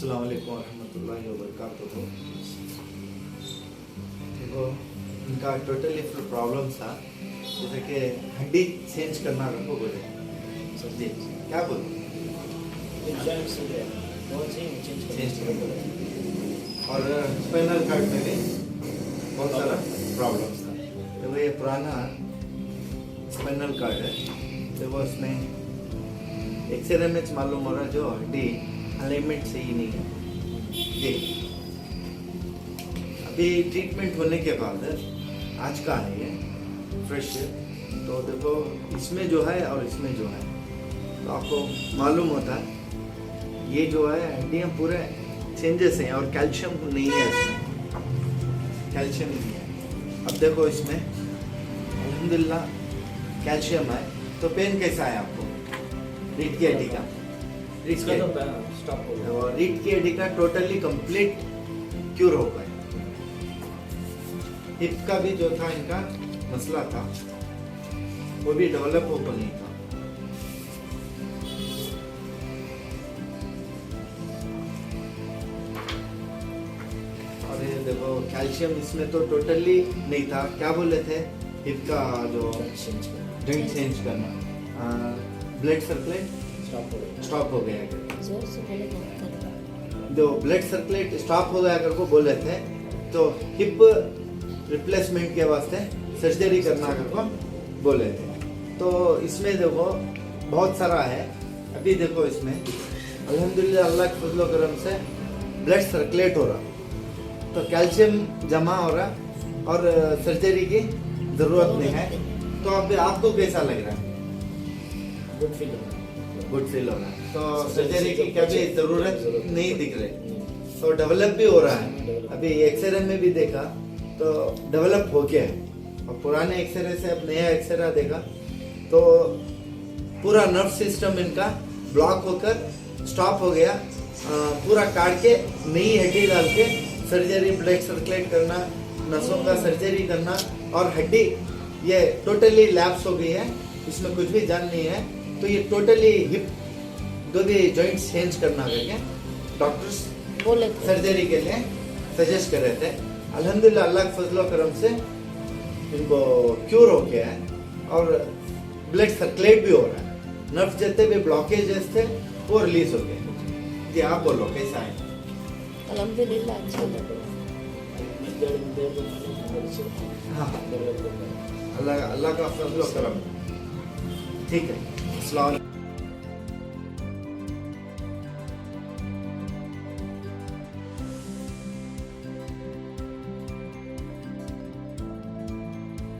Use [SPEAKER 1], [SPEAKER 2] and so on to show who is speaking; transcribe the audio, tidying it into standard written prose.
[SPEAKER 1] अस्सलाम वालेकुम रहमतुल्लाहि व बरकातुहू। देखो इनका टोटली प्रॉब्लम था, जैसे कि हड्डी चेंज करना को बोले जी क्या बोलते चेंज करना, और स्पाइनल कार्ड में भी बहुत सारा प्रॉब्लम्स था। तो वो ये पुराना स्पाइनल कार्ड है, तो वो उसमें एक्सरे में मालूम हो रहा जो हड्डी अलाइनमेंट सही नहीं है। ये अभी ट्रीटमेंट होने के बाद आज का है ये फ्रेश, तो देखो इसमें जो है और इसमें जो है तो आपको मालूम होता है ये जो है हड्डियाँ पूरे चेंजेस हैं और कैल्शियम नहीं है इसमें, कैल्शियम नहीं है। अब देखो इसमें अल्हम्दुलिल्लाह कैल्शियम है, तो पेन कैसा है आपको? रीढ़ की हड्डी का रीढ़ की हड्डी का टोटली कंप्लीट क्यूर हो गया। हिप का भी जो था इनका मसला था वो भी डेवलप हो नहीं था। और ये देखो कैल्शियम इसमें तो टोटली नहीं था। क्या बोले थे? हिप का जो जॉइंट चेंज करना, ब्लड सर्कुलेट स्टॉप हो गया। जो ब्लड सर्कुलेट स्टॉप हो गया अगर को बोले थे तो हिप रिप्लेसमेंट के वास्ते सर्जरी करना अगर को बोले थे। तो इसमें देखो बहुत सारा है। अभी देखो इसमें अल्हम्दुलिल्लाह अल्लाह के फजल करम से ब्लड सर्कुलेट हो रहा, तो कैल्शियम जमा हो रहा और सर्जरी की जरूरत नहीं है। तो अभी आपको कैसा लग रहा है? गुड फील हो रहा है, तो सर्जरी की कभी जरूरत नहीं दिख रही, तो डेवलप भी हो रहा है। अभी एक्सरे में भी देखा तो डेवलप हो गया है, और पुराने एक्सरे से अब नया एक्सरे देखा तो पूरा नर्व सिस्टम इनका ब्लॉक होकर स्टॉप हो गया। पूरा काट के नई हड्डी डाल के सर्जरी, ब्लड सर्कुलेट करना, नसों का सर्जरी करना, और हड्डी ये टोटली लैप्स हो गई है, इसमें कुछ भी जान नहीं है। तो ये टोटली हिप जो भी जॉइंट चेंज करना करके डॉक्टर्स बोले सर्जरी के लिए सजेस्ट कर रहे थे। अल्हम्दुलिल्लाह अल्लाह के फजल करम से इनको क्यूर हो गया है और ब्लड सर्कुलेट भी हो रहा है। नर्व जितने भी ब्लॉकेजेस थे वो रिलीज हो गए। जी आप बोलो कैसा है?
[SPEAKER 2] अल्हम्दुलिल्लाह अच्छा लगा।
[SPEAKER 1] हाँ अल्लाह का फजल करम। ठीक है, अस्सलाम वालेकुम।